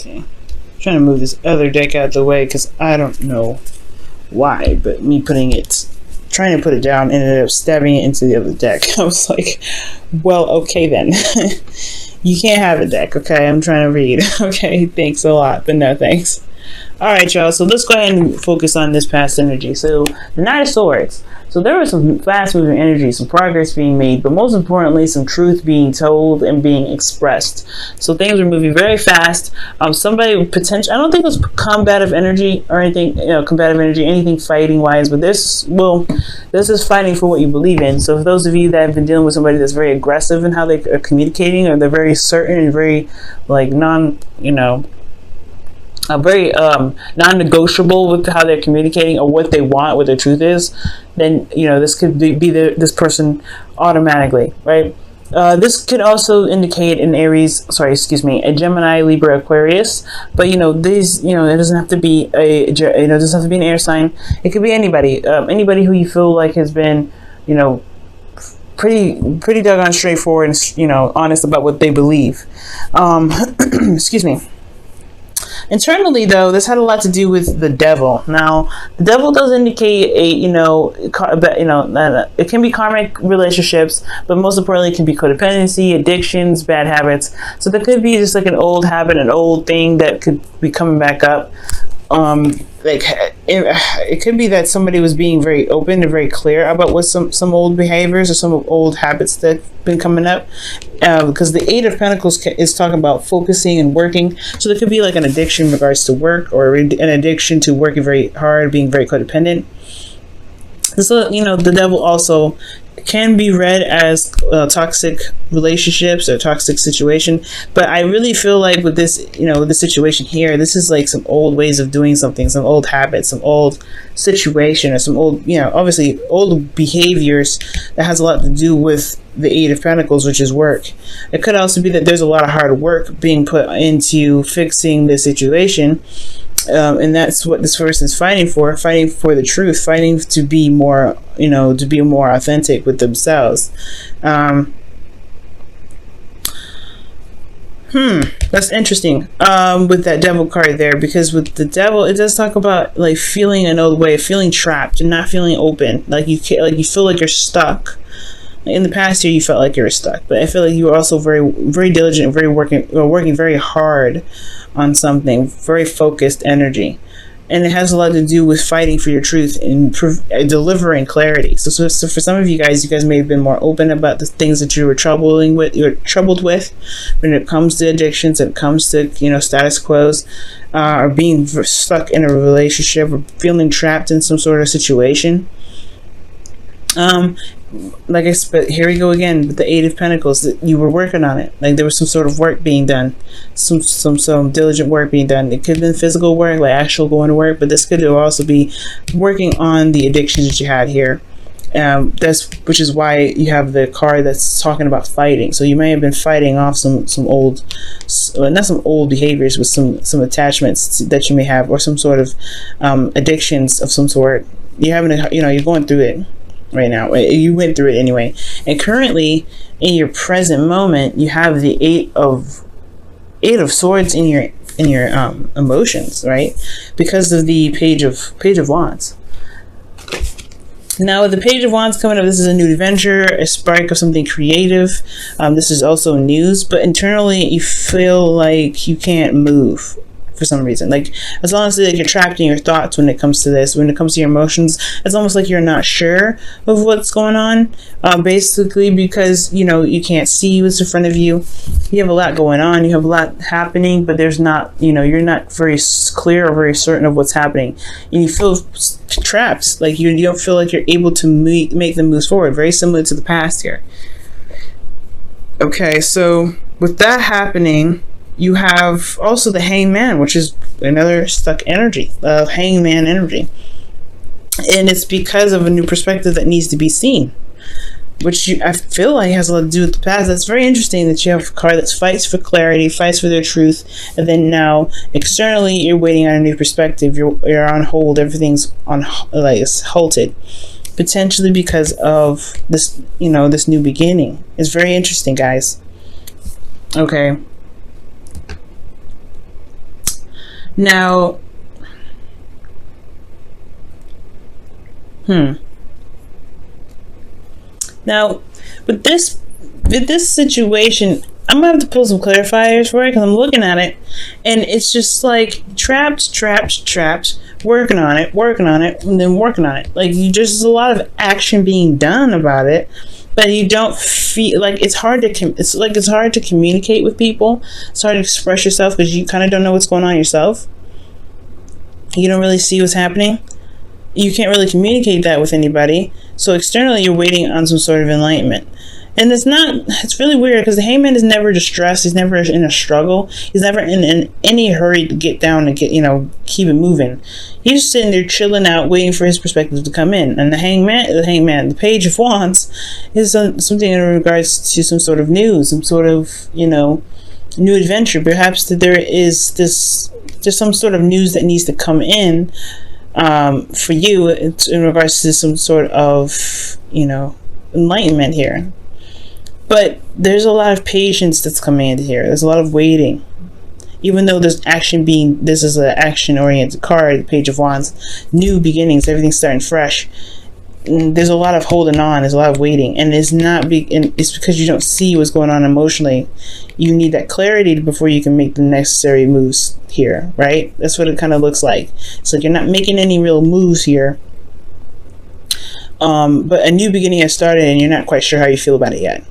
Okay. Trying to move this other deck out of the way because I don't know why, but me trying to put it down, ended up stabbing it into the other deck. I was like, well, okay then. You can't have a deck, okay? I'm trying to read. Okay, thanks a lot, but no thanks. Alright, y'all, so let's go ahead and focus on this past energy. So, the Knight of Swords. So there was some fast-moving energy, some progress being made, but most importantly, some truth being told and being expressed. So things were moving very fast. Somebody potentially, I don't think it was combative energy or anything, combative energy, anything fighting-wise, but this is fighting for what you believe in. So for those of you that have been dealing with somebody that's very aggressive in how they are communicating, or they're very certain and very, like, very non-negotiable with how they're communicating or what they want, what their truth is, then this could be this person automatically, right? This could also indicate an a Gemini, Libra, Aquarius, but these it doesn't have to be it doesn't have to be an air sign. It could be anybody who you feel like has been pretty doggone straightforward and honest about what they believe. Excuse me. Internally, though, this had a lot to do with the devil. Now, the devil does indicate it can be karmic relationships, but most importantly, it can be codependency, addictions, bad habits. So there could be just like an old habit, an old thing that could be coming back up. It could be that somebody was being very open and very clear about what some old behaviors or some old habits that've been coming up, because the Eight of Pentacles is talking about focusing and working. So there could be like an addiction in regards to work, or an addiction to working very hard, being very codependent. So the devil also can be read as toxic relationships or toxic situation, but I really feel like with this with the situation here, this is like some old ways of doing something, some old habits, some old situation, or some old obviously old behaviors that has a lot to do with the Eight of Pentacles, which is work. It could also be that there's a lot of hard work being put into fixing the situation, and that's what this person is fighting for the truth, fighting to be more to be more authentic with themselves. That's interesting with that devil card there, because with the devil, it does talk about like feeling an old way, feeling trapped and not feeling open, like you feel like you're stuck. In the past year, you felt like you were stuck, but I feel like you were also very, very diligent, working very hard on something, very focused energy. And it has a lot to do with fighting for your truth and delivering clarity. So for some of you guys may have been more open about the things that you were troubled with when it comes to addictions, when it comes to status quos, or being stuck in a relationship, or feeling trapped in some sort of situation. But here we go again with the Eight of Pentacles, that you were working on it. Like there was some sort of work being done, some diligent work being done. It could have been physical work, like actual going to work, but this could also be working on the addictions that you had here. Which is why you have the card that's talking about fighting. So you may have been fighting off some old, not some old behaviors, but some attachments that you may have, or some sort of addictions of some sort. You're going through it right now. You went through it anyway, and currently in your present moment, you have the Eight of Swords in your emotions, right? Because of the Page of Wands. Now with the Page of Wands coming up, this is a new adventure, a spark of something creative. This is also news, but internally you feel like you can't move for some reason. Like, it's honestly like you're trapped in your thoughts when it comes to this. When it comes to your emotions, it's almost like you're not sure of what's going on, basically because you can't see what's in front of you. You have a lot going on, you have a lot happening, but there's not, you're not very clear or very certain of what's happening, and you feel trapped. Like you don't feel like you're able to make the moves forward. Very similar to the past here. Okay, so with that happening, you have also the Hangman, which is another stuck energy, Hangman energy. And it's because of a new perspective that needs to be seen, which I feel like has a lot to do with the past. That's very interesting that you have a card that fights for clarity, fights for their truth, and then now externally you're waiting on a new perspective. You're on hold. Everything's on, like, it's halted, potentially because of this, this new beginning. It's very interesting, guys. Okay. Now, now with this situation, I'm gonna have to pull some clarifiers for it, because I'm looking at it and it's just like trapped, working on it, and then working on it. Like, there's a lot of action being done about it, but you don't feel like it's hard to it's hard to communicate with people. It's hard to express yourself because you kind of don't know what's going on yourself. You don't really see what's happening. You can't really communicate that with anybody. So externally, you're waiting on some sort of enlightenment. And it's really weird, because the hangman is never distressed. He's never in a struggle. He's never in any hurry to get down and keep it moving. He's just sitting there chilling out, waiting for his perspective to come in. And the Page of Wands is something in regards to some sort of news, some sort of, new adventure. Perhaps that there's some sort of news that needs to come in for you in regards to some sort of, enlightenment here. But there's a lot of patience that's coming into here. There's a lot of waiting. Even though this is an action-oriented card, the Page of Wands, new beginnings, everything's starting fresh. There's a lot of holding on. There's a lot of waiting, and it's because you don't see what's going on emotionally. You need that clarity before you can make the necessary moves here, right? That's what it kind of looks like. It's like you're not making any real moves here, but a new beginning has started, and you're not quite sure how you feel about it yet.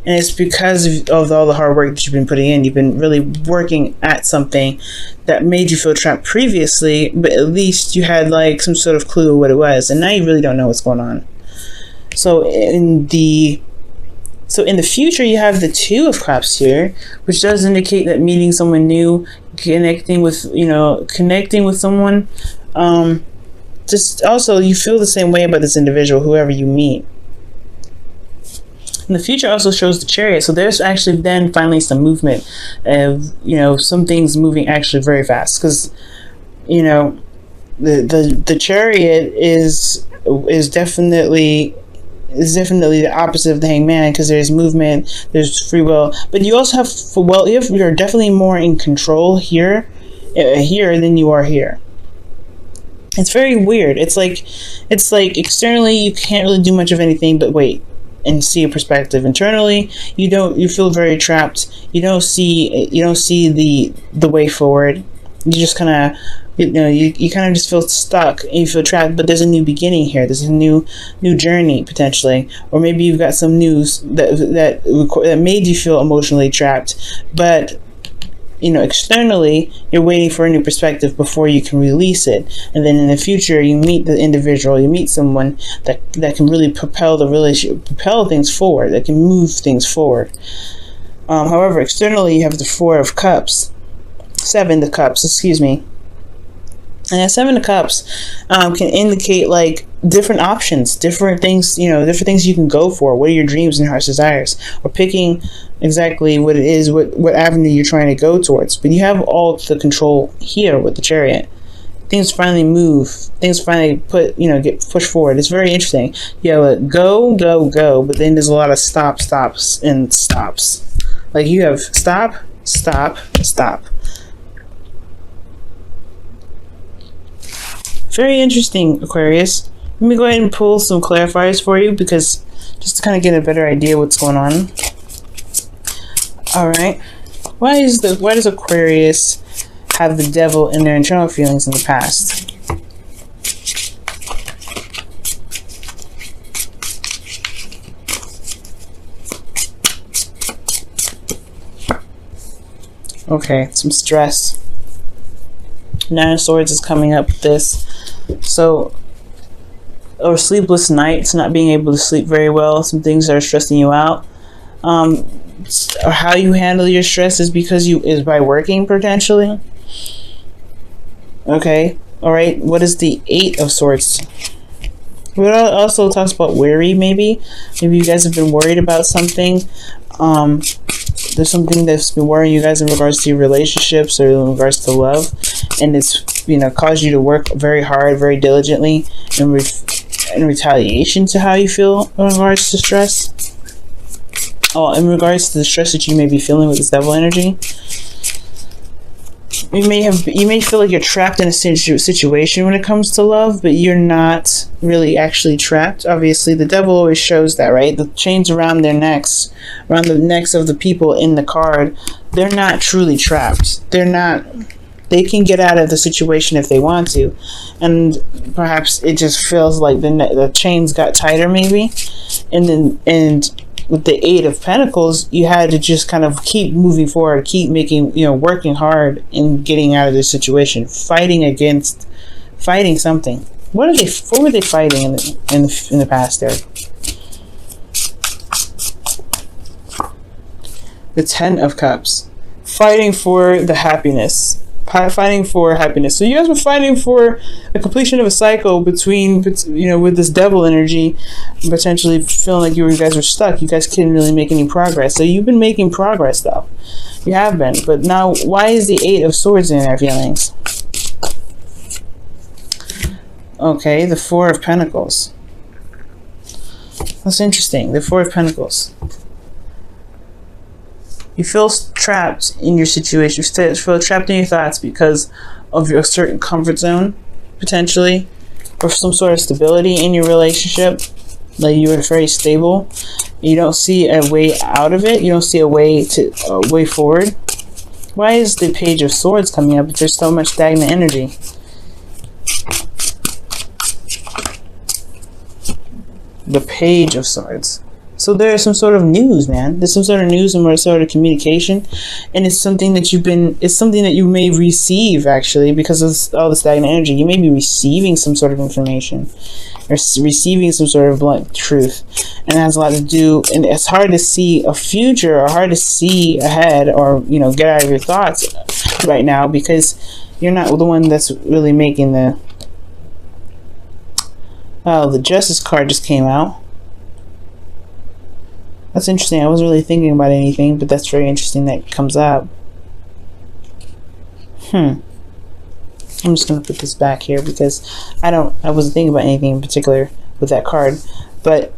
And it's because of all the hard work that you've been putting in. You've been really working at something that made you feel trapped previously, but at least you had like some sort of clue of what it was. And now you really don't know what's going on. So in the future, you have the Two of Cups here, which does indicate that meeting someone new, connecting with someone. Just also, you feel the same way about this individual, whoever you meet. And the future also shows the Chariot, so there's actually then finally some movement of, some things moving actually very fast, because, the Chariot is definitely the opposite of the Hangman, because there's movement, there's free will, but you also have, you're definitely more in control here than you are here. It's very weird. It's like externally you can't really do much of anything but wait and see a perspective. Internally, you feel very trapped. You don't see the way forward. You just kind of, you kind of just feel stuck and you feel trapped. But there's a new beginning here. There's a new journey potentially, or maybe you've got some news that made you feel emotionally trapped. But externally, you're waiting for a new perspective before you can release it. And then in the future, you meet the individual, you meet someone that can really propel the relationship, propel things forward, that can move things forward. However, externally, you have the Seven of Cups, excuse me. And that Seven of Cups can indicate like different options, different things, different things you can go for. What are your dreams and heart's desires? Or picking exactly what it is, what avenue you're trying to go towards. But you have all the control here with the Chariot. Things finally move. Things finally get pushed forward. It's very interesting. You have a go, but then there's a lot of stops. Like you have stop. Very interesting, Aquarius. Let me go ahead and pull some clarifiers for you, because just to kind of get a better idea what's going on. All right. Why does Aquarius have the Devil in their internal feelings in the past? Okay, some stress. Nine of Swords is coming up with this. So, or sleepless nights, not being able to sleep very well, some things that are stressing you out. Or how you handle your stress is by working potentially. Okay, all right. What is the Eight of Swords? It also talks about worry. Maybe you guys have been worried about something. There's something that's been worrying you guys in regards to your relationships or in regards to love, and it's caused you to work very hard, very diligently in retaliation to how you feel in regards to stress. Oh, in regards to the stress that you may be feeling with this Devil energy. you may feel like you're trapped in a situation when it comes to love, but you're not really actually trapped. Obviously, the devil always shows that, right? The chains around their necks, around the necks of the people in the card, they're not truly trapped. They're not. They can get out of the situation if they want to, and perhaps it just feels like the chains got tighter, maybe, and with the Eight of Pentacles, you had to just kind of keep moving forward, keep making, working hard and getting out of this situation, fighting something. What were they fighting in the past there? The Ten of Cups, fighting for the happiness. Fighting for happiness. So you guys were fighting for a completion of a cycle between, with this devil energy, potentially feeling like you guys were stuck. You guys couldn't really make any progress. So you've been making progress, though. You have been. But now, why is the Eight of Swords in their feelings? Okay, the Four of Pentacles. That's interesting. The Four of Pentacles. You feel trapped in your situation. You feel trapped in your thoughts because of your certain comfort zone, potentially, or some sort of stability in your relationship. Like you are very stable. You don't see a way out of it. You don't see a way forward. Why is the Page of Swords coming up if there's so much stagnant energy? The Page of Swords. So there's some sort of news, man. There's some sort of news and some sort of communication, and it's something that it's something that you may receive, actually, because of all the stagnant energy. You may be receiving some sort of information, or receiving some sort of blunt truth, and it has a lot to do. And it's hard to see a future, or hard to see ahead, or get out of your thoughts right now because you're not the one that's really making the. Oh, the Justice card just came out. That's interesting. I wasn't really thinking about anything, but that's very interesting that it comes up. I'm just going to put this back here because I wasn't thinking about anything in particular with that card. But,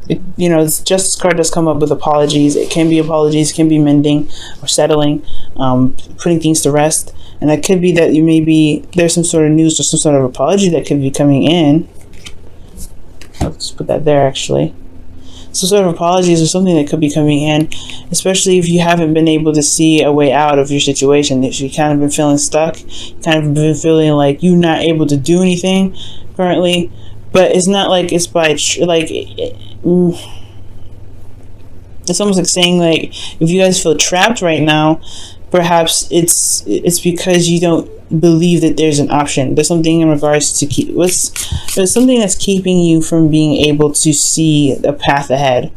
this Justice card does come up with apologies. It can be apologies, it can be mending or settling, putting things to rest. And that could be that there's some sort of news or some sort of apology that could be coming in. I'll just put that there, actually. Some sort of apologies or something that could be coming in, especially if you haven't been able to see a way out of your situation. If you've kind of been feeling stuck, kind of been feeling like you're not able to do anything currently, but it's not like it's by, it's almost like saying, like, if you guys feel trapped right now, perhaps it's because you don't believe that there's an option. There's something in regards to there's something that's keeping you from being able to see a path ahead.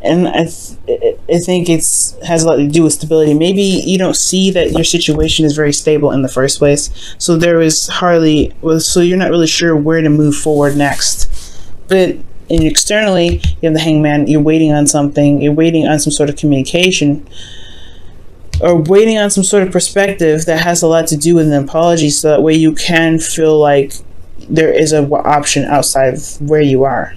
And I think has a lot to do with stability. Maybe you don't see that your situation is very stable in the first place, so so you're not really sure where to move forward next. But externally, you have the Hangman. You're waiting on something. You're waiting on some sort of communication, or waiting on some sort of perspective that has a lot to do with an apology, so that way you can feel like there is an option outside of where you are.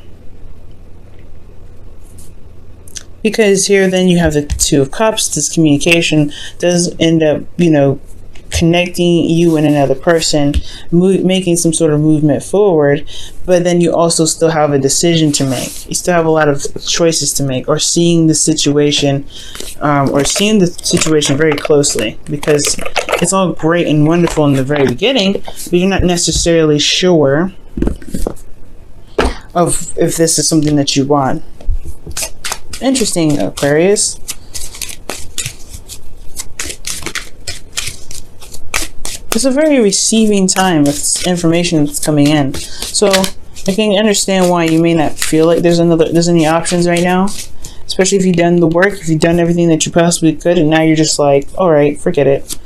Because here then you have the Two of Cups. This communication does end up, connecting you and another person, making some sort of movement forward, but then you also still have a decision to make. You still have a lot of choices to make, or seeing the situation very closely, because it's all great and wonderful in the very beginning, but you're not necessarily sure of if this is something that you want. Interesting, Aquarius. It's a very receiving time with information that's coming in. So I can understand why you may not feel like there's any options right now. Especially if you've done the work, if you've done everything that you possibly could, and now you're just like, alright, forget it.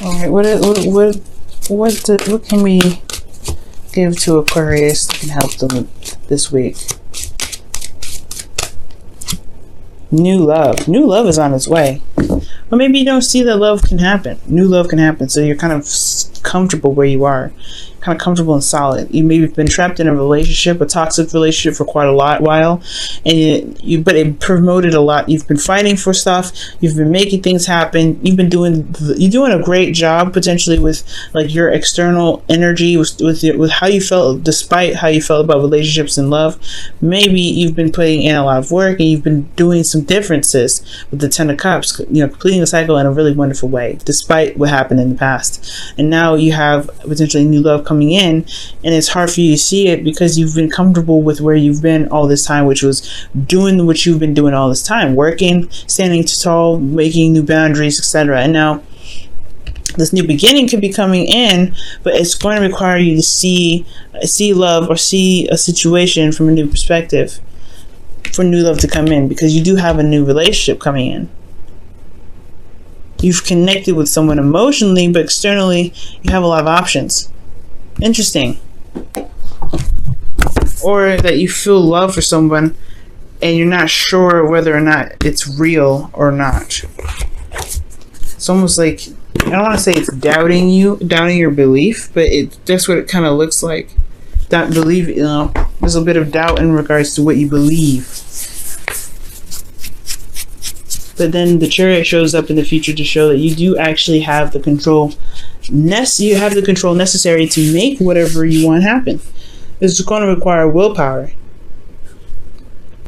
Alright, what can we give to Aquarius that can help them this week? New love. New love is on its way. Or maybe you don't see that love can happen. New love can happen, so you're kind of comfortable where you are. kind of comfortable and solid. You maybe been trapped in a relationship, a toxic relationship for quite a while, and but it promoted a lot. You've been fighting for stuff. You've been making things happen. You're doing a great job potentially with like your external energy, with how you felt, despite how you felt about relationships and love. Maybe you've been putting in a lot of work, and you've been doing some differences with the Ten of Cups, completing the cycle in a really wonderful way, despite what happened in the past. And now you have potentially new love coming in, and it's hard for you to see it because you've been comfortable with where you've been all this time, which was doing what you've been doing all this time, working, standing tall, making new boundaries, etc. And now this new beginning could be coming in, but it's going to require you to see love or see a situation from a new perspective for new love to come in, because you do have a new relationship coming in. You've connected with someone emotionally, but externally you have a lot of options. Interesting. Or that you feel love for someone and you're not sure whether or not it's real or not. It's almost like, I don't want to say it's doubting your belief, but that's what it kind of looks like. That belief, there's a bit of doubt in regards to what you believe. But then the Chariot shows up in the future to show that you do actually have the control. You have the control necessary to make whatever you want happen. It's going to require willpower.